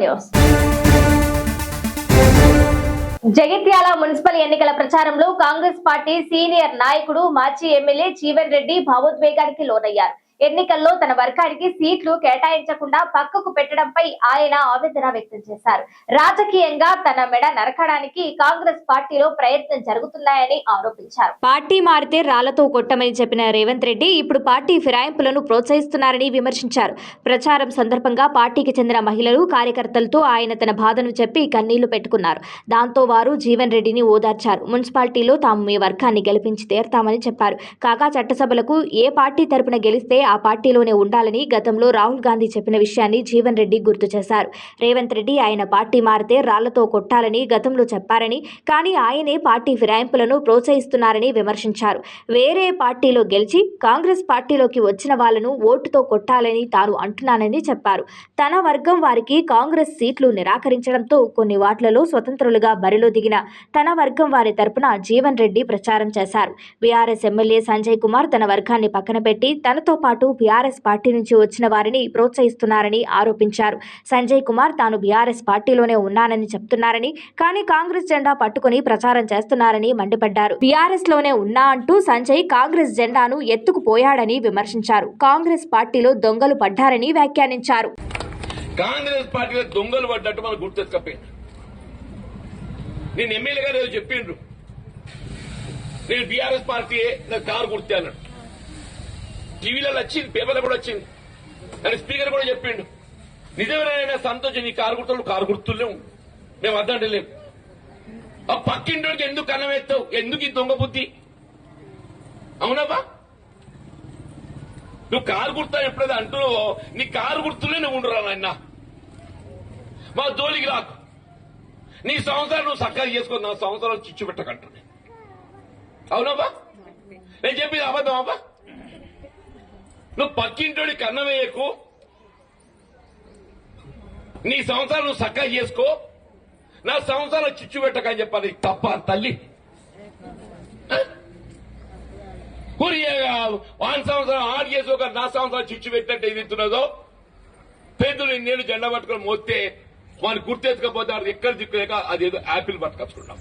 News. Jagtial municipal ఎన్నికల ప్రచారంలో Congress party senior నాయకుడు మాజీ ఎమ్మెల్యే జీవన్ రెడ్డి భావోద్వేగానికి లోనయ్యారు. ఎన్నికల్లో తన వర్గానికి సీట్లు కేటాయించకుండా పక్కకు పెట్టడంపై ఆయన ఆవేదన వ్యక్తం చేశారు. రాజకీయంగా తన మెడ నరకడానికి కాంగ్రెస్ పార్టీలో ప్రయత్నం జరుగుతున్నాయని ఆరోపించారు. పార్టీ మారితే రాళ్లతో కొట్టమని చెప్పిన రేవంత్ రెడ్డి ఇప్పుడు పార్టీ ఫిరాయింపులను ప్రోత్సహిస్తున్నారని విమర్శించారు. ప్రచారం సందర్భంగా పార్టీకి చెందిన మహిళలు కార్యకర్తలతో ఆయన తన బాధను చెప్పి కన్నీళ్లు పెట్టుకున్నారు. దాంతో వారు జీవన్ రెడ్డిని ఓదార్చారు. మున్సిపాలిటీలో తాము మీ వర్గాన్ని గెలిపించి తీరుతామని చెప్పారు. కాగా చట్టసభలకు ఏ పార్టీ తరపున గెలిస్తే ఆ పార్టీలోనే ఉండాలని గతంలో రాహుల్ గాంధీ చెప్పిన విషయాన్ని జీవన్ రెడ్డి గుర్తు చేశారు. రేవంత్ రెడ్డి ఆయన పార్టీ మారితే రాళ్లతో కొట్టాలని గతంలో చెప్పారని, కానీ ఆయనే పార్టీ ఫిరాయింపులను ప్రోత్సహిస్తున్నారని విమర్శించారు. వేరే పార్టీలో గెలిచి కాంగ్రెస్ పార్టీలోకి వచ్చిన వాళ్లను ఓటుతో కొట్టాలని తాను అంటున్నానని చెప్పారు. తన వర్గం వారికి కాంగ్రెస్ సీట్లు నిరాకరించడంతో కొన్ని వార్డులలో స్వతంత్రులుగా బరిలో దిగిన తన వర్గం వారి తరపున జీవన్ రెడ్డి ప్రచారం చేశారు. బీఆర్ఎస్ ఎమ్మెల్యే సంజయ్ కుమార్ తన వర్గాన్ని పక్కన పెట్టి తనతో పాటు బీఆర్ఎస్ పార్టీ నుంచి వచ్చిన వారిని ప్రోత్సహిస్తున్నారని ఆరోపించారు. సంజయ్ కుమార్ తాను బీఆర్ఎస్ పార్టీలోనే ఉన్నానని చెప్తున్నారని, కానీ కాంగ్రెస్ జెండా పట్టుకుని ప్రచారం చేస్తున్నారని మండిపడ్డారు. బీఆర్ఎస్ లోనే ఉన్నా అంటూ సంజయ్ కాంగ్రెస్ జెండాను ఎత్తుకుపోయాడని విమర్శించారు. కాంగ్రెస్ పార్టీలో దొంగలు పడ్డారని వ్యాఖ్యానించారు. కాంగ్రెస్ పార్టీలో దొంగలు పడ్డట్టు మనకు గుర్తెక్కపోయింది. నేను ఎమ్మెల్యే గారు ఏదో చెప్పిండ్రు, నేను బీఆర్ఎస్ పార్టీ కారు గుర్తే అన్నాడు. టీవీలలో వచ్చింది, పేపర్లో కూడా వచ్చింది, అని స్పీకర్ కూడా చెప్పిండు. నిజమేనా సంతోషం, నీ కారు గుర్తులేము, మేము అద్దంటలేము. ఆ పక్కింటోడికి ఎందుకు అన్నం ఎత్తావు, ఎందుకు ఈ దొంగ బుద్ధి? అవునబ్బా, నువ్వు కారు గుర్తా ఎప్పుడైతే అంటున్నావో నీ కారు గుర్తులే నువ్వు ఉండరా నాయన. మా జోలికి రాకు, నీ సంవత్సరాలు నువ్వు చక్కగా చేసుకో, నా సంవత్సరాలు చిచ్చు పెట్టకంటున్నా. అవునబ్బా, నేను చెప్పింది అబద్ధం అబ్బా. నువ్వు పక్కింటోడికి అన్నం వేయకు, నీ సంవత్సరాలు నువ్వు చక్కగా చేసుకో, నా సంవత్సరాలు చిచ్చు పెట్టకని చెప్పాలి. తప్ప తల్లి వాని సంవత్సరం ఆడు చేసుకోక నా సంవత్సరాలు చిచ్చు పెట్టినట్టు ఏది ఇస్తున్నదో పెద్దలు నేను జెండా పట్టుకుని మోస్తే వాడిని గుర్తెత్తుకపోతే అది ఎక్కడ దిక్కులేక అదేదో యాపిల్ పట్టుకొచ్చుకున్నాం.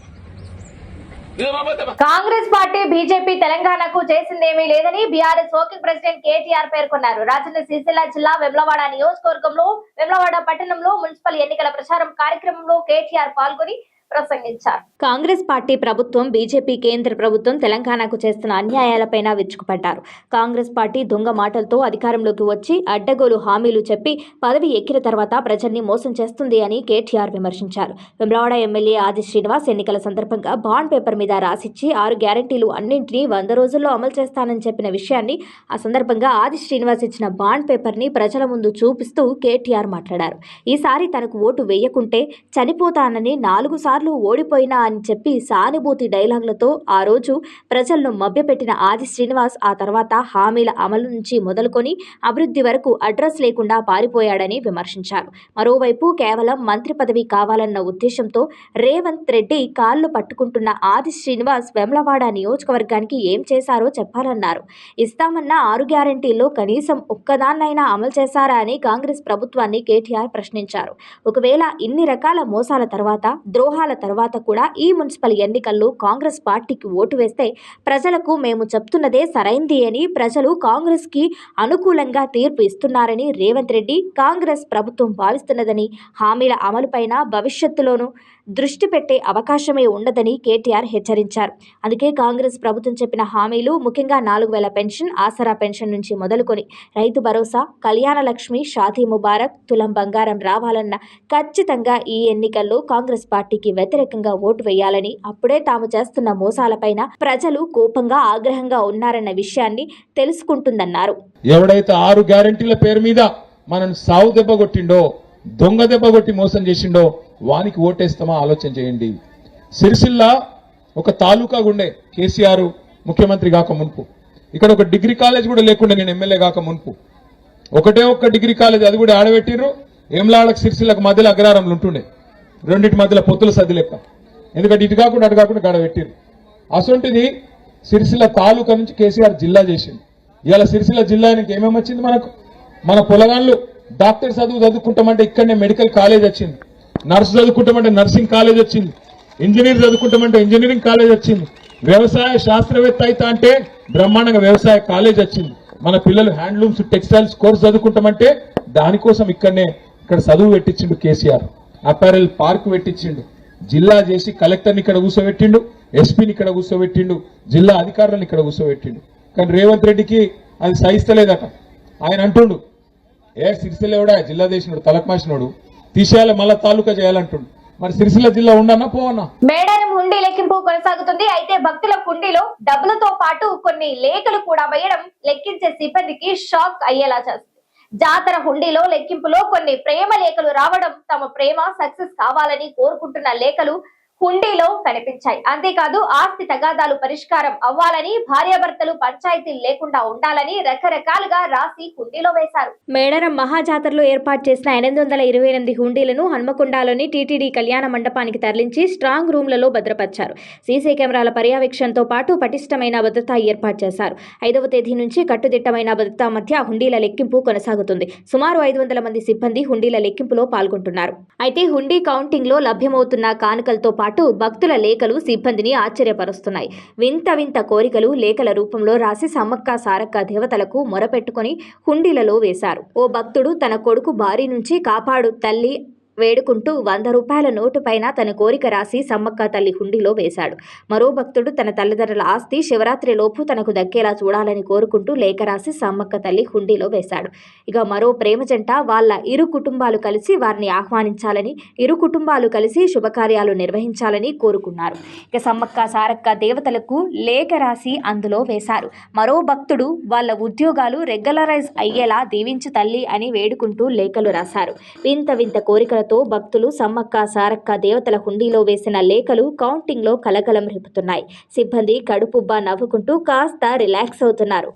కాంగ్రెస్ పార్టీ బీజేపీ తెలంగాణకు చేసిందేమీ లేదని బీఆర్ఎస్ వర్కింగ్ ప్రెసిడెంట్ కేటీఆర్ పేర్కొన్నారు. రాజన్న సిరిసిల్ల జిల్లా వేములవాడ నియోజకవర్గంలో వేములవాడ పట్టణంలో మున్సిపల్ ఎన్నికల ప్రచారం కార్యక్రమంలో కేటీఆర్ పాల్గొని ప్రసంగించారు. కాంగ్రెస్ పార్టీ ప్రభుత్వం, బీజేపీ కేంద్ర ప్రభుత్వం తెలంగాణకు చేస్తున్న అన్యాయాలపైన విరుచుకుపడ్డారు. కాంగ్రెస్ పార్టీ దొంగ మాటలతో అధికారంలోకి వచ్చి అడ్డగోలు హామీలు చెప్పి పదవి ఎక్కిన తర్వాత ప్రజల్ని మోసం చేస్తుంది అని కేటీఆర్ విమర్శించారు. వేములవాడ ఎమ్మెల్యే ఆది శ్రీనివాస్ ఎన్నికల సందర్భంగా బాండ్ పేపర్ మీద రాసిచ్చి 6 గ్యారెంటీలు అన్నింటినీ 100 రోజుల్లో అమలు చేస్తానని చెప్పిన విషయాన్ని ఆ సందర్భంగా ఆది శ్రీనివాస్ ఇచ్చిన బాండ్ పేపర్ ని ప్రజల ముందు చూపిస్తూ కేటీఆర్ మాట్లాడారు. ఈసారి తనకు ఓటు వేయకుంటే చనిపోతానని 4 సార్లు ఓడిపోయినా అని చెప్పి సానుభూతి డైలాగులతో ఆ రోజు ప్రజలను మభ్యపెట్టిన ఆది శ్రీనివాస్ ఆ తర్వాత హామీల అమలు నుంచి మొదలుకొని అభివృద్ధి వరకు అడ్రస్ లేకుండా పారిపోయాడని విమర్శించారు. మరోవైపు కేవలం మంత్రి పదవి కావాలన్న ఉద్దేశంతో రేవంత్ రెడ్డి కాళ్లు పట్టుకుంటున్న ఆది శ్రీనివాస్ వేములవాడ నియోజకవర్గానికి ఏం చేశారో చెప్పాలన్నారు. ఇస్తామన్న 6 గ్యారెంటీల్లో కనీసం ఒక్కదాన్నైనా అమలు చేశారా అని కాంగ్రెస్ ప్రభుత్వాన్ని కేటీఆర్ ప్రశ్నించారు. ఒకవేళ ఇన్ని రకాల మోసాల తర్వాత, ద్రోహాల తర్వాత కూడా ఈ మున్సిపల్ ఎన్నికల్లో కాంగ్రెస్ పార్టీకి ఓటు వేస్తే ప్రజలకు మేము చెప్తున్నదే సరైంది అని, ప్రజలు కాంగ్రెస్ కి అనుకూలంగా తీర్పు ఇస్తున్నారని రేవంత్ రెడ్డి కాంగ్రెస్ ప్రభుత్వం భావిస్తున్నదని, హామీల అమలుపైన భవిష్యత్తులోనూ దృష్టి పెట్టే అవకాశమే ఉండదని కేటీఆర్ హెచ్చరించారు. అందుకే కాంగ్రెస్ ప్రభుత్వం చెప్పిన హామీలు, ముఖ్యంగా 4000 పెన్షన్, ఆసరా పెన్షన్ నుంచి మొదలుకొని రైతు భరోసా, కళ్యాణ లక్ష్మి, షాదీ ముబారక్, తులం బంగారం రావాలన్న ఖచ్చితంగా ఈ ఎన్నికల్లో కాంగ్రెస్ పార్టీకి వ్యతిరేకంగా ఓటు వేయాలని, అప్పుడే తాము చేస్తున్న మోసాలపైన ప్రజలు కోపంగా, ఆగ్రహంగా ఉన్నారన్న విషయాన్ని తెలుసుకుంటుందన్నారు. ఎవడైతే 6 గ్యారెంటీల పేరు మీద మనం సావు దెబ్బ కొట్టిండో, దొంగ దెబ్బ కొట్టి మోసం చేసిండో వానికి ఓటేస్తామా ఆలోచన చేయండి. సిరిసిల్ల ఒక తాలూకా గుండే కేసీఆర్ ముఖ్యమంత్రి కాక మున్పు, ఇక్కడ ఒక డిగ్రీ కాలేజ్ కూడా లేకుండా నేను ఎమ్మెల్యే కాక మున్పు ఒకటే ఒక్క డిగ్రీ కాలేజ్, అది కూడా ఆడబెట్టిర్రు. ఏమ్లాడకు సిరిసిల్లకు మధ్యలో అగ్రహారంలు ఉంటుండే, రెండింటి మధ్యలో పొత్తుల సర్ది లెక్క, ఎందుకంటే ఇటు కాకుండా అటు కాకుండా గడబెట్టిర్రు. అసొంటిది సిరిసిల్ల తాలూకా నుంచి కేసీఆర్ జిల్లా చేసింది. ఇవాళ సిరిసిల్ల జిల్లా ఆయనకి ఏమేమి వచ్చింది, మన పొలగాళ్ళు డాక్టర్ చదువుకుంటామంటే ఇక్కడనే మెడికల్ కాలేజ్ వచ్చింది, నర్సు చదువుకుంటామంటే నర్సింగ్ కాలేజ్ వచ్చింది, ఇంజనీర్ చదువుకుంటామంటే ఇంజనీరింగ్ కాలేజ్ వచ్చింది, వ్యవసాయ శాస్త్రవేత్త అయితే అంటే బ్రహ్మాండంగా వ్యవసాయ కాలేజ్ వచ్చింది. మన పిల్లలు హ్యాండ్లూమ్స్ టెక్స్టైల్స్ కోర్స్ చదువుకుంటామంటే దానికోసం ఇక్కడ చదువు పెట్టించిండు కేసీఆర్. అపారెల్ పార్క్ పెట్టించిండు, జిల్లా చేసి కలెక్టర్ని ఇక్కడ కూర్చోబెట్టిండు, ఎస్పీని ఇక్కడ కూర్చోబెట్టిండు, జిల్లా అధికారులను ఇక్కడ కూర్చోబెట్టిండు. కానీ రేవంత్ రెడ్డికి అది సహిస్తలేదట. ఆయన అంటుండు, సిరిసిల్లేవాడా జిల్లా చేసినాడు తలకమాసినోడు, తీసేయాలి మళ్ళా తాలూకా చేయాలంటుండు. మరి సిరిసిల్ల జిల్లా ఉండన్నా పోవన్నా? మేడారం హుండీ లెక్కింపు కొనసాగుతుంది. అయితే భక్తుల హుండీలో డబ్బులతో పాటు కొన్ని లేఖలు కూడా వేయడం లెక్కించే సిబ్బందికి షాక్ అయ్యేలా చేస్తుంది. జాతర హుండీలో లెక్కింపులో కొన్ని ప్రేమ లేఖలు రావడం, తమ ప్రేమ సక్సెస్ కావాలని కోరుకుంటున్న లేఖలు హుండీలో కనిపించాయి. అంతేకాదు ఆస్తి తగాదాలు పరిష్కారం అవ్వాలని, భార్యాభర్తలు పంచాయతీలు లేకుండా ఉండాలని రకరకాలుగా రాసి హుండీలో వేశారు. మేడారం మహాజాతరలో ఏర్పాటు చేసిన 828 హుండీలను హన్మకొండలోని టీటీడీ కళ్యాణ మండపానికి తరలించి స్ట్రాంగ్ రూమ్లలో భద్రపరిచారు. సీసీ కెమెరాల పర్యవేక్షణతో పాటు పటిష్టమైన భద్రత ఏర్పాటు చేశారు. 5వ తేదీ నుంచి కట్టుదిట్టమైన భద్రత మధ్య హుండీల లెక్కింపు కొనసాగుతుంది. సుమారు 500 మంది సిబ్బంది హుండీల లెక్కింపులో పాల్గొంటున్నారు. అయితే హుండీ కౌంటింగ్ లో లభ్యమవుతున్న కానుకలతో పాటు భక్తుల లేఖలు సిబ్బందిని ఆశ్చర్యపరుస్తున్నాయి. వింత వింత కోరికలు లేఖల రూపంలో రాసి సమ్మక్క సారక్క దేవతలకు మొరపెట్టుకుని హుండీలలో వేశారు. ఓ భక్తుడు తన కొడుకు బారి నుంచి కాపాడు తల్లి వేడుకుంటూ 100 రూపాయల నోటు పైన తన కోరిక రాసి సమ్మక్క తల్లి హుండీలో వేశాడు. మరో భక్తుడు తన తల్లిదండ్రుల ఆస్తి శివరాత్రి లోపు తనకు దక్కేలా చూడాలని కోరుకుంటూ లేఖ రాసి సమ్మక్క తల్లి హుండీలో వేశాడు. ఇక మరో ప్రేమ జంట వాళ్ళ ఇరు కుటుంబాలు కలిసి వారిని ఆహ్వానించాలని, ఇరు కుటుంబాలు కలిసి శుభకార్యాలు నిర్వహించాలని కోరుకున్నారు. ఇక సమ్మక్క సారక్క దేవతలకు లేఖ రాసి అందులో వేశారు. మరో భక్తుడు వాళ్ళ ఉద్యోగాలు రెగ్యులరైజ్ అయ్యేలా దీవించు తల్లి అని వేడుకుంటూ లేఖలు రాశారు. వింత వింత కోరికల భక్తులు సమ్మక్క సారక్క దేవతల హుండీలో వేసిన లేఖలు కౌంటింగ్ లో కలకలం రేపుతున్నాయి. సిబ్బంది కడుపుబ్బా నవ్వుకుంటూ కాస్త రిలాక్స్ అవుతున్నారు.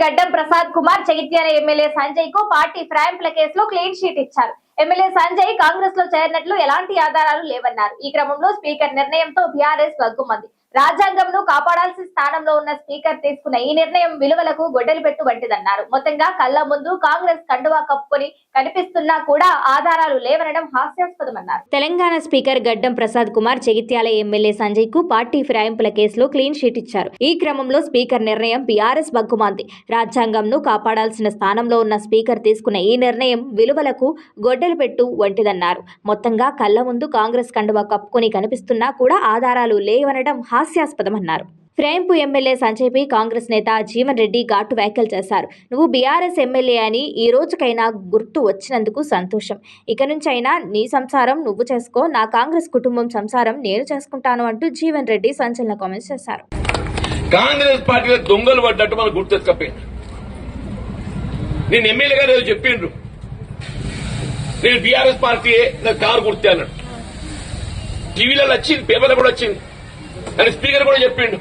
గడ్డం ప్రసాద్ కుమార్ జగిత్యాల ఎమ్మెల్యే సంజయ్ కు పార్టీ ఫిరాయింపుల కేసులో క్లీన్ షీట్ ఇచ్చారు. ఎమ్మెల్యే సంజయ్ కాంగ్రెస్ లో చేరినట్లు ఎలాంటి ఆధారాలు లేవన్నారు. ఈ క్రమంలో స్పీకర్ నిర్ణయంతో బీఆర్ఎస్ వగ్గుమంది. రాజ్యాంగంను కాపాడాల్సిన స్థానంలో ఉన్న స్పీకర్ తీసుకున్న ఈ నిర్ణయం విలువలకు గొడ్డలి పెట్టు వంటిదన్నారు. మొత్తంగా కళ్ల ముందు కాంగ్రెస్ కండువా కప్పుకొని కనిపిస్తున్నా కూడా ఆధారాలు లేవనడం హాస్యాస్పదమన్నారు. తెలంగాణ స్పీకర్ గడ్డం ప్రసాద్ కుమార్ జగిత్యాల ఎమ్మెల్యే సంజయ్ కు పార్టీ ఫిరాయింపుల కేసులో క్లీన్ షీట్ ఇచ్చారు. ఈ క్రమంలో స్పీకర్ నిర్ణయం బీఆర్ఎస్ వగ్గుమంది. రాజ్యాంగంను కాపాడాల్సిన స్థానంలో ఉన్న స్పీకర్ తీసుకున్న ఈ నిర్ణయం విలువలకు గొడ్డలి పెట్టు వంటిదన్నారు. మొత్తంగా కళ్ల ముందు కాంగ్రెస్ కండువా కప్పుకొని కనిపిస్తున్నా కూడా ఆధారాలు లేవనడం హాస్యాస్పదమన్నారు. ఫ్రేంపు ఎమ్మెల్యే సంజయ్పై కాంగ్రెస్ నేత జీవన్ రెడ్డి ఘాటు వ్యాఖ్యలు చేశారు. నువ్వు బీఆర్ఎస్ ఎమ్మెల్యే అని ఈ రోజుకైనా గుర్తు వచ్చినందుకు సంతోషం. ఇక నుంచైనా నీ సంసారం నువ్వు చేసుకో, నా కాంగ్రెస్ కుటుంబం సంసారం నేను చేసుకుంటాను అంటూ జీవన్ రెడ్డి సంచలన కామెంట్స్ చేశారు. కాంగ్రెస్ పార్టీలో దొంగలు పడ్డట్టు మనకు గుర్తెచ్చుకపోయింది. నేను ఎమ్మెల్యే గారు చెప్పిండ్రు, నేను బీఆర్ఎస్ పార్టీ నాకు కారు గుర్తే అన్నాడు. టీవీలలో వచ్చింది, పేపర్లో కూడా వచ్చింది, అని స్పీకర్ కూడా చెప్పిండు.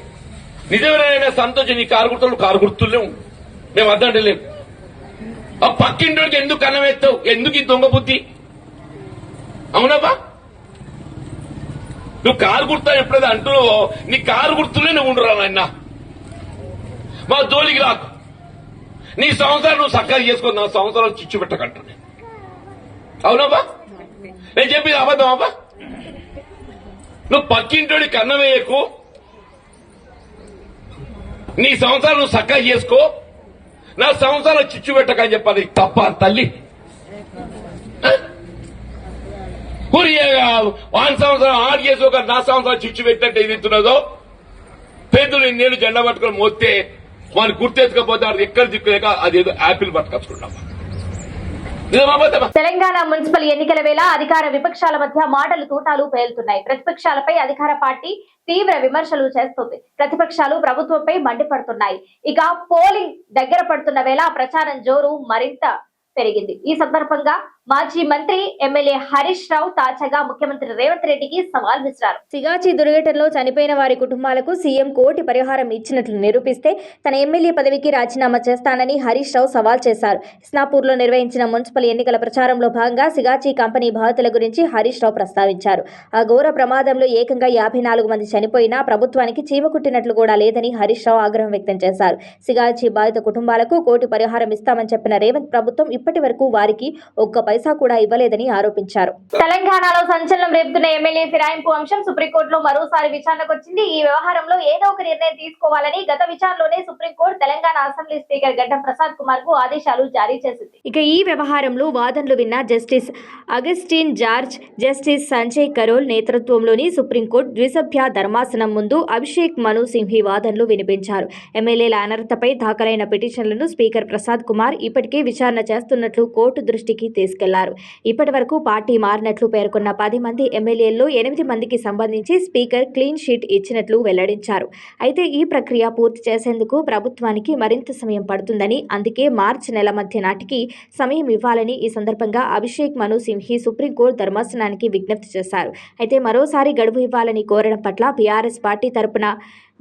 నిజమేనా సంతోషం, నీ కారు గుర్తులేము, మేము అద్దంటలేము. ఆ పక్కింటోడికి ఎందుకు అన్నమెత్తావు, ఎందుకు ఈ దొంగ బుద్ధి? అవునబ్బా, నువ్వు కారు గుర్తా ఎప్పుడైతే అంటున్నావో నీ కారు గుర్తులే నువ్వు ఉండరా నాయన, మా జోలికి రాకు. నీ సంవత్సరాలు నువ్వు చక్కగా చేసుకో, నా సంవత్సరాలు చిచ్చు పెట్టకంటున్నా. అవునబ్బా? నేను చెప్పింది అబద్ధం అబ్బా? నువ్వు పక్కింటోడి కన్నం వేయకు, నీ సంవత్సరాలు నువ్వు చక్కగా చేసుకో, నా సంవత్సరాలు చిచ్చు పెట్టకని చెప్పాలి. తప్ప తల్లి వాని సంవత్సరం ఆరు చేసుకోక నా సంవత్సరాలు చిచ్చు పెట్టంటే ఏది ఇస్తున్నదో పెద్దలు నేను జెండా పట్టుకొని మోస్తే వాడిని గుర్తెత్తుకపోతే వాడు ఎక్కడ దిక్కులేక అదేదో యాపిల్ పట్టుకొచ్చుకున్నాం. తెలంగాణ మున్సిపల్ ఎన్నికల వేళ అధికార విపక్షాల మధ్య మాటలు తూటాలు పేలుతున్నాయి. ప్రతిపక్షాలపై అధికార పార్టీ తీవ్ర విమర్శలు చేస్తుంది. ప్రతిపక్షాలు ప్రభుత్వంపై మండిపడుతున్నాయి. ఇక పోలింగ్ దగ్గర పడుతున్న వేళ ప్రచారం జోరు మరింత పెరిగింది. ఈ సందర్భంగా మాజీ మంత్రి ఎమ్మెల్యే హరీష్ రావు తాజాగా ముఖ్యమంత్రి రేవంత్ రెడ్డికి సవాల్ విసిరారు. సిగాచి దుర్ఘటనలో చనిపోయిన వారి కుటుంబాలకు సీఎం కోటి పరిహారం ఇచ్చినట్లు నిరూపిస్తే తన ఎమ్మెల్యే పదవికి రాజీనామా చేస్తానని హరీష్ రావు సవాల్ చేశారు. ఇస్నాపూర్లో నిర్వహించిన మున్సిపల్ ఎన్నికల ప్రచారంలో భాగంగా సిగాచి కంపెనీ బాధితుల గురించి హరీష్ రావు ప్రస్తావించారు. ఆ ఘోర ప్రమాదంలో ఏకంగా 54 మంది చనిపోయినా ప్రభుత్వానికి చీమ కుట్టినట్లు కూడా లేదని హరీష్ రావు ఆగ్రహం వ్యక్తం చేశారు. సిగాచి బాధిత కుటుంబాలకు కోటి పరిహారం ఇస్తామని చెప్పిన రేవంత్ ప్రభుత్వం ఇప్పటి వరకు వారికి ఒక్క పైసా కూడా ఇవ్వలేదని ఆరోపించారు. తెలంగాణలో సంచలనం రేపుతున్న ఎమ్మెల్యే ఫిరాయింపు అంశం సుప్రీంకోర్టులో మరోసారి విచారణకు వచ్చింది. ఈ వ్యవహారంలో ఏదో ఒక నిర్ణయం తీసుకోవాలని గత విచారణలోనే సుప్రీంకోర్టు తెలంగాణ అసెంబ్లీ స్పీకర్ గడ్డం ప్రసాద్ కుమార్ కు ఆదేశాలు జారీ చేసింది. ఇక ఈ వ్యవహారంలో వాదనలు విన్న justice Augustine George, justice Sanjay Karol నేతృత్వంలోని సుప్రీంకోర్టు ద్విసభ్య ధర్మాసనం ముందు అభిషేక్ మను సింఘి వాదనలు వినిపించారు. ఎమ్మెల్యేల అనర్హతపై దాఖలైన పిటిషన్లను స్పీకర్ ప్రసాద్ కుమార్ ఇప్పటికే విచారణ చేస్తున్నట్లు కోర్టు దృష్టికి తీసుకెళ్లారు. ఇప్పటి వరకు పార్టీ మారినట్లు పేర్కొన్న 10 మంది ఎమ్మెల్యేల్లో 8 మందికి సంబంధించి స్పీకర్ క్లీన్ షీట్ ఇచ్చినట్లు వెల్లడించారు. అయితే ఈ ప్రక్రియ పూర్తి చేసేందుకు ప్రభుత్వానికి మరింత సమయం పడుతుందని, అందుకే మార్చి నెల మధ్య నాటికి సమయం ఇవ్వాలని ఈ సందర్భంగా అభిషేక్ మను సింఘి సుప్రీంకోర్టు ధర్మాసనానికి విజ్ఞప్తి చేశారు. అయితే మరోసారి గడువు ఇవ్వాలని కోరడం పట్ల బీఆర్ఎస్ పార్టీ తరపున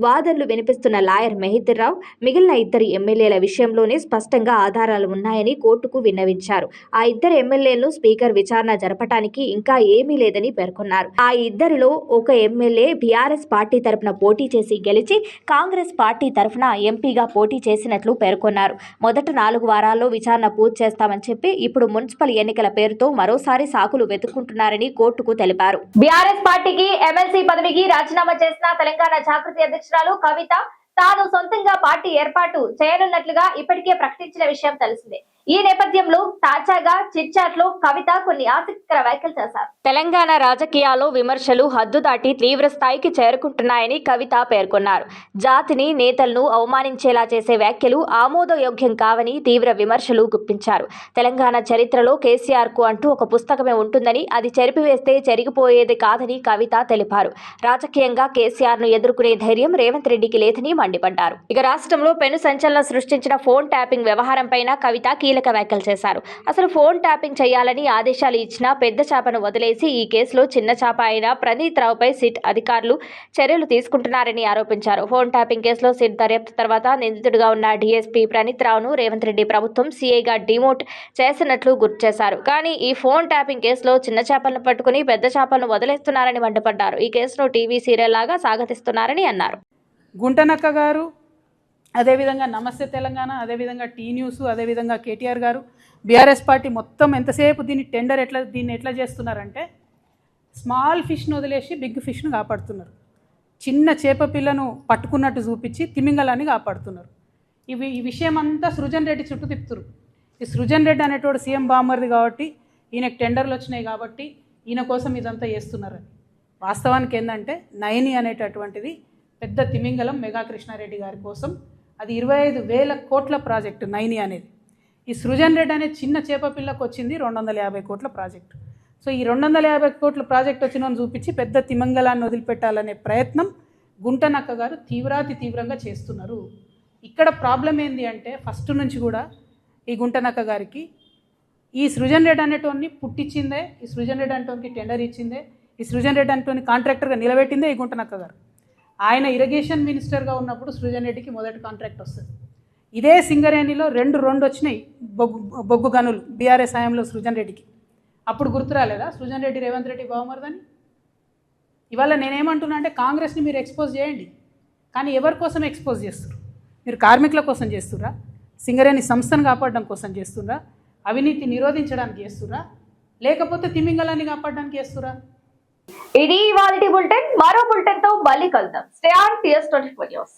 వాదనలు వినిపిస్తున్న లాయర్ మెహిదర్ రావు మిగిలిన 2 ఎమ్మెల్యేల విషయంలోనే స్పష్టంగా ఆధారాలు ఉన్నాయని కోర్టుకు విన్నవించారు. ఆ 2 ఎమ్మెల్యేలను స్పీకర్ విచారణ జరపడానికి ఇంకా ఏమీ లేదని పేర్కొన్నారు. ఆ 2లో ఒక ఎమ్మెల్యే బీఆర్ఎస్ పార్టీ తరపున పోటీ చేసి గెలిచి కాంగ్రెస్ పార్టీ తరపున ఎంపీగా పోటీ చేసినట్లు పేర్కొన్నారు. మొదట 4 వారాల్లో విచారణ పూర్తి చేస్తామని చెప్పి ఇప్పుడు మున్సిపల్ ఎన్నికల పేరుతో మరోసారి సాకులు వెతుక్కుంటున్నారని కోర్టుకు తెలిపారు. బీఆర్ఎస్ పార్టీకి ఎమ్మెల్సీ పదవికి రాజీనామా చేసిన తెలంగాణ జాగృతి కవిత తాను సొంతంగా పార్టీ ఏర్పాటు చేయనున్నట్లుగా ఇప్పటికే ప్రకటించిన విషయం తెలిసిందే. ఈ నేపథ్యంలో తాజాగా చిట్చాట్ లో కవిత కొన్ని ఆసక్తికర వ్యాఖ్యలు చేశారు. తెలంగాణ రాజకీయాల్లో విమర్శలు హద్దు దాటి తీవ్ర స్థాయికి చేరుకుంటున్నాయని కవిత పేర్కొన్నారు. జాతిని, నేతలను అవమానించేలా చేసే వ్యాఖ్యలు ఆమోదయోగ్యం కావని తీవ్ర విమర్శలు గుప్పించారు. తెలంగాణ చరిత్రలో కేసీఆర్ కు అంటూ ఒక పుస్తకమే ఉంటుందని, అది చెరిపివేస్తే చెరిగిపోయేది కాదని కవిత తెలిపారు. రాజకీయంగా కేసీఆర్ ను ఎదుర్కొనే ధైర్యం రేవంత్ రెడ్డికి లేదని మండిపడ్డారు. ఇక రాష్ట్రంలో పెను సంచలనం సృష్టించిన ఫోన్ ట్యాపింగ్ వ్యవహారంపైన కవిత కీలక వ్యాఖ్యలు చేశారు. అసలు ఫోన్ ట్యాపింగ్ చేయాలని ఆదేశాలు ఇచ్చిన పెద్ద చేపను వదిలేసి ఈ కేసులో చిన్న చేప అయిన ప్రణీత్ రావుపై సిట్ అధికారులు చర్యలు తీసుకుంటున్నారని ఆరోపించారు. ఫోన్ ట్యాపింగ్ కేసులో సిట్ దర్యాప్తు తర్వాత నిందితుడిగా ఉన్న డీఎస్పీ ప్రణీత్ రావును రేవంత్ రెడ్డి ప్రభుత్వం సీఐగా డిమోట్ చేసినట్లు గుర్తు చేశారు. కానీ ఈ ఫోన్ ట్యాపింగ్ కేసులో చిన్న చేపలను పట్టుకుని పెద్ద చేపలను వదిలేస్తున్నారని మండిపడ్డారు. ఈ కేసును టీవీ సీరియల్ లాగా సాగతిస్తున్నారని అన్నారు. గుంటనక్క గారు, అదేవిధంగా నమస్తే తెలంగాణ, అదేవిధంగా టీ న్యూస్, అదేవిధంగా కేటీఆర్ గారు, బీఆర్ఎస్ పార్టీ మొత్తం ఎంతసేపు దీన్ని ఎట్లా చేస్తున్నారంటే స్మాల్ ఫిష్ను వదిలేసి బిగ్ ఫిష్ను కాపాడుతున్నారు. చిన్న చేప పిల్లను పట్టుకున్నట్టు చూపించి తిమింగలాన్ని కాపాడుతున్నారు. ఈ విషయం అంతా సృజన్ రెడ్డి చుట్టూ తిప్పుతురు. ఈ సృజన్ రెడ్డి అనేటోడు సీఎం బామ్మర్ది కాబట్టి, ఈయనకు టెండర్లు వచ్చినాయి కాబట్టి ఈయన కోసం ఇదంతా చేస్తున్నారని. వాస్తవానికి ఏంటంటే నయని అనేటటువంటిది పెద్ద తిమింగలం మెగా కృష్ణారెడ్డి గారి కోసం. అది 25,000 కోట్ల ప్రాజెక్టు నైని అనేది. ఈ సృజన్ రెడ్డి అనే చిన్న చేప పిల్లకు వచ్చింది 250 కోట్ల ప్రాజెక్టు. సో ఈ 250 కోట్ల ప్రాజెక్ట్ వచ్చినని చూపించి పెద్ద తిమింగలాన్ని వదిలిపెట్టాలనే ప్రయత్నం గుంటనక్క గారు తీవ్రంగా చేస్తున్నారు. ఇక్కడ ప్రాబ్లం ఏంది అంటే ఫస్ట్ నుంచి కూడా ఈ గుంటనక్క గారికి ఈ సృజన్ రెడ్డి అనేటోని పుట్టించిందే, ఈ సృజన్ రెడ్డి అనేటోనికి టెండర్ ఇచ్చిందే, ఈ సృజన్ రెడ్డి అనేటోని కాంట్రాక్టర్గా నిలబెట్టిందే ఈ గుంటనక్క గారు. ఆయన ఇరిగేషన్ మినిస్టర్గా ఉన్నప్పుడు సృజన్ రెడ్డికి మొదటి కాంట్రాక్ట్ వస్తుంది. ఇదే సింగరేణిలో రెండు వచ్చినాయి బొగ్గు గనులు బీఆర్ఎస్ హయాంలో సృజన్ రెడ్డికి. అప్పుడు గుర్తు రాలేదా సృజన్ రెడ్డి రేవంత్ రెడ్డి బావమరదని? ఇవాళ నేనేమంటున్నా అంటే కాంగ్రెస్ని మీరు ఎక్స్పోజ్ చేయండి, కానీ ఎవరి కోసం ఎక్స్పోజ్ చేస్తారు? మీరు కార్మికుల కోసం చేస్తురా? సింగరేణి సంస్థను కాపాడడం కోసం చేస్తురా, అవినీతి నిరోధించడానికి చేస్తురా, లేకపోతే తిమింగలాన్ని కాపాడడానికి చేస్తురా? ఇది ఇవాల్టి బులెటిన్. మరో బులెటిన్ తో మళ్ళీ కలుద్దాం. Stay on TS 24 news.